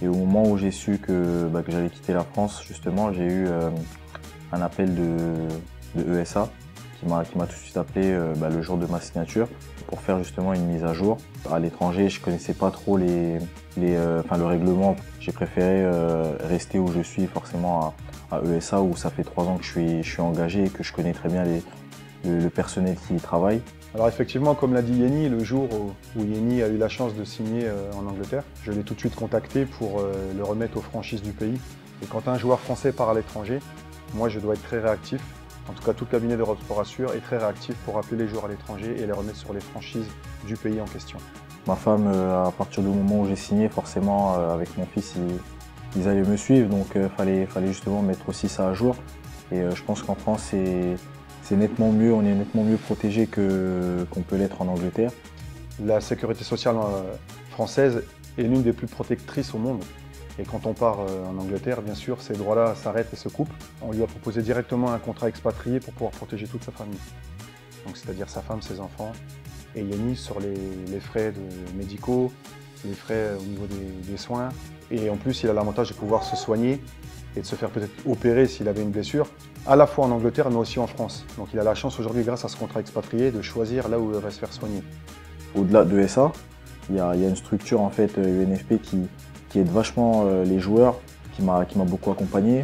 Et au moment où j'ai su que j'allais quitter la France, justement, j'ai eu un appel de ESA qui m'a tout de suite appelé le jour de ma signature pour faire justement une mise à jour. À l'étranger, je connaissais pas trop le règlement. J'ai préféré rester où je suis, forcément à ESA, où ça fait 3 ans que je suis engagé et que je connais très bien le personnel qui y travaille. Alors effectivement, comme l'a dit Yenny, le jour où Yenny a eu la chance de signer en Angleterre, je l'ai tout de suite contacté pour le remettre aux franchises du pays. Et quand un joueur français part à l'étranger, moi je dois être très réactif. En tout cas, tout le cabinet d'Europe Sport Assure est très réactif pour appeler les joueurs à l'étranger et les remettre sur les franchises du pays en question. Ma femme, à partir du moment où j'ai signé, forcément, avec mon fils, ils allaient me suivre, donc fallait justement mettre aussi ça à jour. Et je pense qu'en France, c'est nettement mieux, on est nettement mieux protégé qu'on peut l'être en Angleterre. La sécurité sociale française est l'une des plus protectrices au monde. Et quand on part en Angleterre, bien sûr, ces droits-là s'arrêtent et se coupent. On lui a proposé directement un contrat expatrié pour pouvoir protéger toute sa famille. Donc c'est-à-dire sa femme, ses enfants. Et Yenny sur les frais médicaux, les frais au niveau des soins. Et en plus, il a l'avantage de pouvoir se soigner et de se faire peut-être opérer s'il avait une blessure, à la fois en Angleterre mais aussi en France. Donc il a la chance aujourd'hui, grâce à ce contrat expatrié, de choisir là où il va se faire soigner. Au-delà de ça, il y a une structure en fait UNFP qui aide vachement les joueurs, qui m'a beaucoup accompagné.